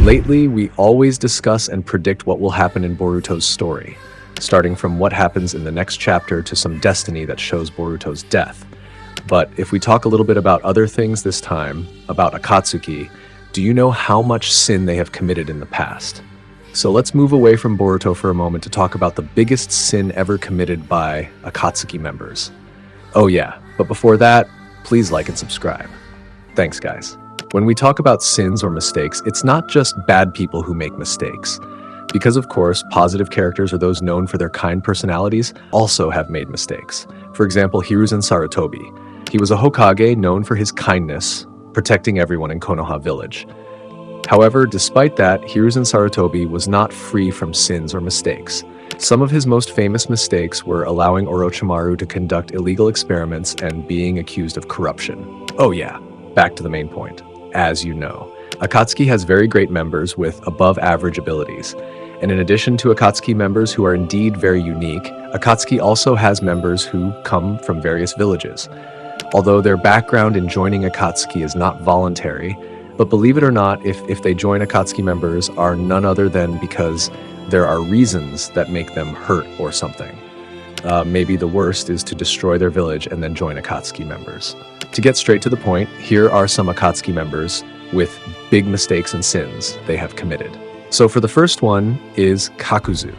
Lately, we always discuss and predict what will happen in Boruto's story, starting from what happens in the next chapter to some destiny that shows Boruto's death. But if we talk a little bit about other things this time, about Akatsuki, do you know how much sin they have committed in the past? So let's move away from Boruto for a moment to talk about the biggest sin ever committed by Akatsuki members. Oh yeah, but before that, please like and subscribe. Thanks, guys. When we talk about sins or mistakes, it's not just bad people who make mistakes. Because of course, positive characters or those known for their kind personalities also have made mistakes. For example, Hiruzen Sarutobi. He was a Hokage known for his kindness, protecting everyone in Konoha village. However, despite that, Hiruzen Sarutobi was not free from sins or mistakes. Some of his most famous mistakes were allowing Orochimaru to conduct illegal experiments and being accused of corruption. Oh yeah, back to the main point. As you know, Akatsuki has very great members with above-average abilities. And in addition to Akatsuki members who are indeed very unique, Akatsuki also has members who come from various villages. Although their background in joining Akatsuki is not voluntary, but believe it or not, if they join Akatsuki members are none other than because there are reasons that make them hurt or something. Maybe the worst is to destroy their village and then join Akatsuki members. To get straight to the point, here are some Akatsuki members with big mistakes and sins they have committed. So for the first one is Kakuzu.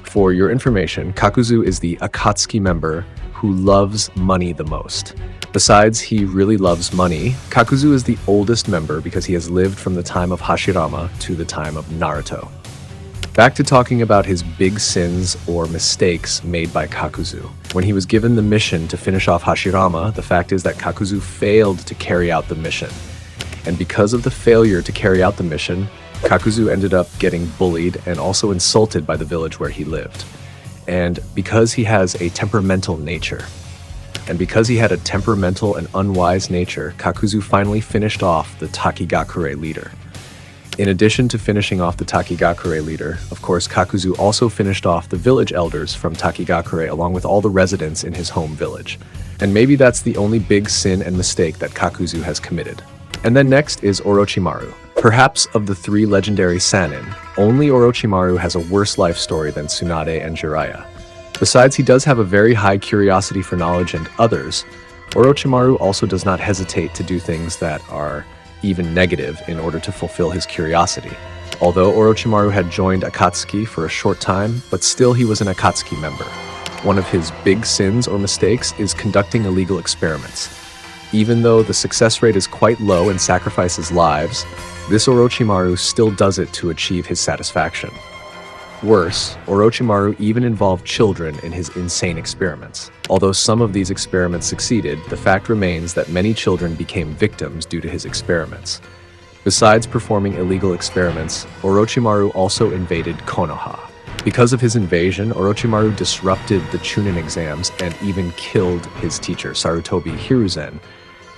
For your information, Kakuzu is the Akatsuki member who loves money the most. Besides, he really loves money. Kakuzu is the oldest member because he has lived from the time of Hashirama to the time of Naruto. Back to talking about his big sins or mistakes made by Kakuzu. When he was given the mission to finish off Hashirama, the fact is that Kakuzu failed to carry out the mission. And because of the failure to carry out the mission, Kakuzu ended up getting bullied and also insulted by the village where he lived. And because he has a temperamental nature, and because he had a temperamental and unwise nature, Kakuzu finally finished off the Takigakure leader. In addition to finishing off the Takigakure leader, of course, Kakuzu also finished off the village elders from Takigakure along with all the residents in his home village. And maybe that's the only big sin and mistake that Kakuzu has committed. And then next is Orochimaru. Perhaps of the three legendary Sannin, only Orochimaru has a worse life story than Tsunade and Jiraiya. Besides, he does have a very high curiosity for knowledge and others, Orochimaru also does not hesitate to do things that are even negative in order to fulfill his curiosity. Although Orochimaru had joined Akatsuki for a short time, but still he was an Akatsuki member. One of his big sins or mistakes is conducting illegal experiments. Even though the success rate is quite low and sacrifices lives, this Orochimaru still does it to achieve his satisfaction. Worse, Orochimaru even involved children in his insane experiments. Although some of these experiments succeeded, the fact remains that many children became victims due to his experiments. Besides performing illegal experiments, Orochimaru also invaded Konoha. Because of his invasion, Orochimaru disrupted the Chunin exams and even killed his teacher, Sarutobi Hiruzen,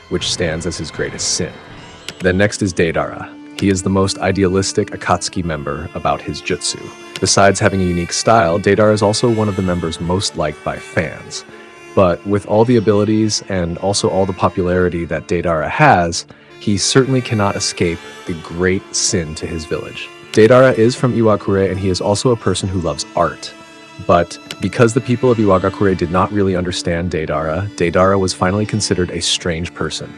which stands as his greatest sin. Then next is Deidara. He is the most idealistic Akatsuki member about his jutsu. Besides having a unique style, Deidara is also one of the members most liked by fans. But with all the abilities and also all the popularity that Deidara has, he certainly cannot escape the great sin to his village. Deidara is from Iwakure and he is also a person who loves art. But because the people of Iwagakure did not really understand Deidara, Deidara was finally considered a strange person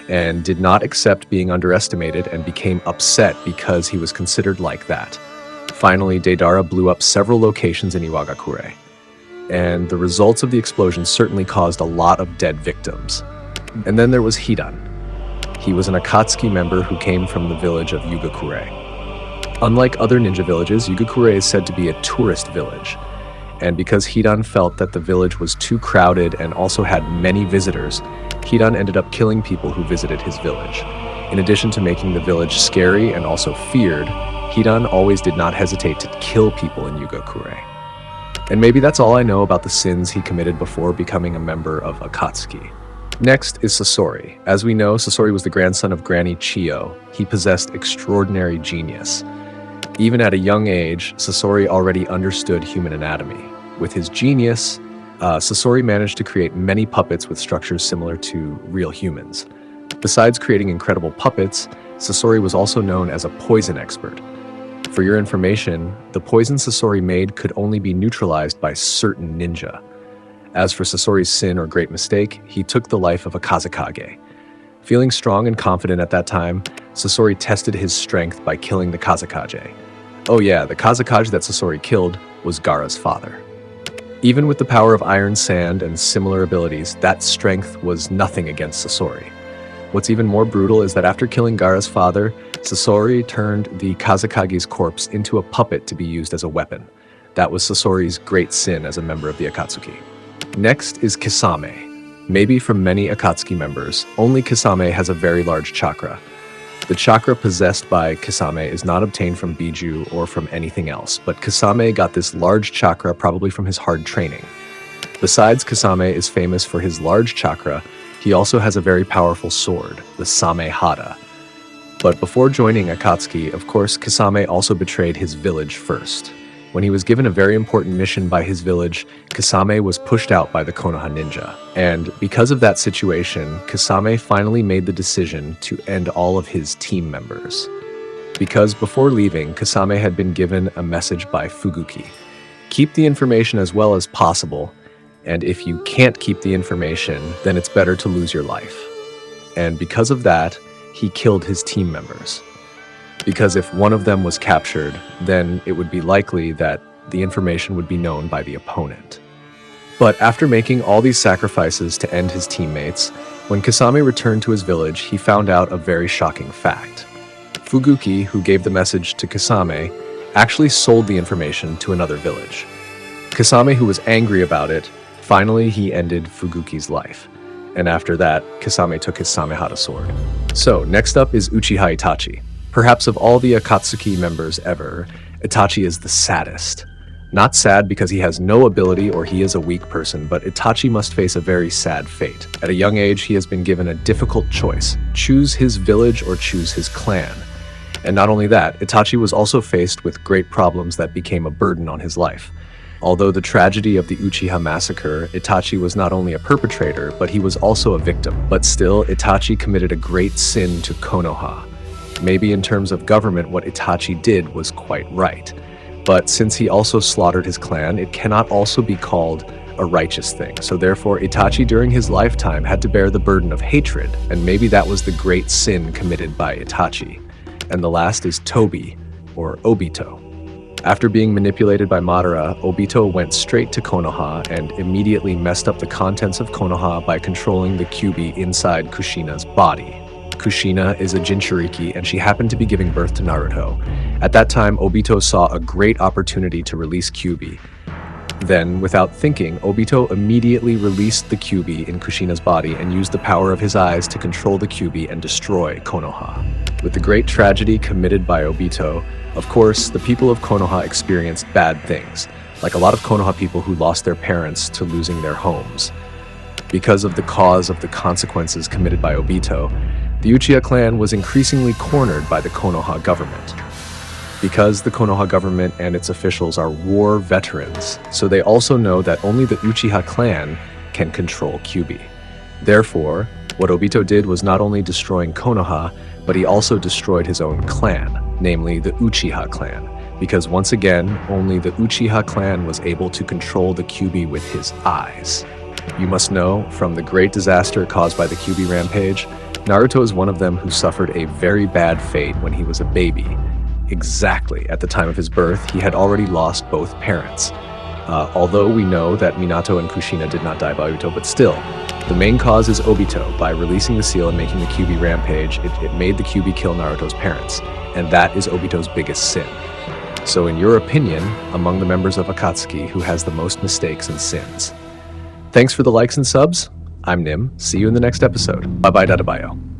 and did not accept being underestimated and became upset because he was considered like that. Finally, Deidara blew up several locations in Iwagakure, and the results of the explosion certainly caused a lot of dead victims. And then there was Hidan. He was an Akatsuki member who came from the village of Yugakure. Unlike other ninja villages, Yugakure is said to be a tourist village, and because Hidan felt that the village was too crowded and also had many visitors, Hidan ended up killing people who visited his village. In addition to making the village scary and also feared, Hidan always did not hesitate to kill people in Yugakure. And maybe that's all I know about the sins he committed before becoming a member of Akatsuki. Next is Sasori. As we know, Sasori was the grandson of Granny Chiyo. He possessed extraordinary genius. Even at a young age, Sasori already understood human anatomy. With his genius, Sasori managed to create many puppets with structures similar to real humans. Besides creating incredible puppets, Sasori was also known as a poison expert. For your information, the poison Sasori made could only be neutralized by certain ninja. As for Sasori's sin or great mistake, he took the life of a Kazekage. Feeling strong and confident at that time, Sasori tested his strength by killing the Kazekage. Oh yeah, the Kazekage that Sasori killed was Gaara's father. Even with the power of iron sand and similar abilities, that strength was nothing against Sasori. What's even more brutal is that after killing Gaara's father, Sasori turned the Kazekage's corpse into a puppet to be used as a weapon. That was Sasori's great sin as a member of the Akatsuki. Next is Kisame. Maybe from many Akatsuki members, only Kisame has a very large chakra. The chakra possessed by Kisame is not obtained from Biju or from anything else, but Kisame got this large chakra probably from his hard training. Besides, Kisame is famous for his large chakra, he also has a very powerful sword, the Samehada. But before joining Akatsuki, of course, Kisame also betrayed his village first. When he was given a very important mission by his village, Kisame was pushed out by the Konoha ninja. And because of that situation, Kisame finally made the decision to end all of his team members. Because before leaving, Kisame had been given a message by Fuguki. Keep the information as well as possible, and if you can't keep the information, then it's better to lose your life. And because of that, he killed his team members. Because if one of them was captured, then it would be likely that the information would be known by the opponent. But after making all these sacrifices to end his teammates, when Kisame returned to his village, he found out a very shocking fact. Fuguki, who gave the message to Kisame, actually sold the information to another village. Kisame, who was angry about it, finally he ended Fuguki's life. And after that, Kisame took his Samehada sword. So, next up is Uchiha Itachi. Perhaps of all the Akatsuki members ever, Itachi is the saddest. Not sad because he has no ability or he is a weak person, but Itachi must face a very sad fate. At a young age, he has been given a difficult choice: choose his village or choose his clan. And not only that, Itachi was also faced with great problems that became a burden on his life. Although the tragedy of the Uchiha massacre, Itachi was not only a perpetrator, but he was also a victim. But still, Itachi committed a great sin to Konoha. Maybe in terms of government, what Itachi did was quite right. But since he also slaughtered his clan, it cannot also be called a righteous thing. So therefore, Itachi during his lifetime had to bear the burden of hatred, and maybe that was the great sin committed by Itachi. And the last is Tobi, or Obito. After being manipulated by Madara, Obito went straight to Konoha and immediately messed up the contents of Konoha by controlling the Kyuubi inside Kushina's body. Kushina is a Jinchuriki, and she happened to be giving birth to Naruto. At that time, Obito saw a great opportunity to release Kyuubi. Then, without thinking, Obito immediately released the Kyuubi in Kushina's body and used the power of his eyes to control the Kyuubi and destroy Konoha. With the great tragedy committed by Obito, of course, the people of Konoha experienced bad things, like a lot of Konoha people who lost their parents to losing their homes. Because of the cause of the consequences committed by Obito, the Uchiha clan was increasingly cornered by the Konoha government. Because the Konoha government and its officials are war veterans, so they also know that only the Uchiha clan can control Kyuubi. Therefore, what Obito did was not only destroying Konoha, but he also destroyed his own clan, namely the Uchiha clan, because once again, only the Uchiha clan was able to control the Kyuubi with his eyes. You must know, from the great disaster caused by the Kyuubi rampage, Naruto is one of them who suffered a very bad fate when he was a baby. Exactly at the time of his birth, he had already lost both parents. Although we know that Minato and Kushina did not die by Obito, but still, the main cause is Obito. By releasing the seal and making the Kyuubi rampage, it made the Kyuubi kill Naruto's parents, and that is Obito's biggest sin. So in your opinion, among the members of Akatsuki, who has the most mistakes and sins? Thanks for the likes and subs. I'm Nim. See you in the next episode. Bye bye, Dadabayo.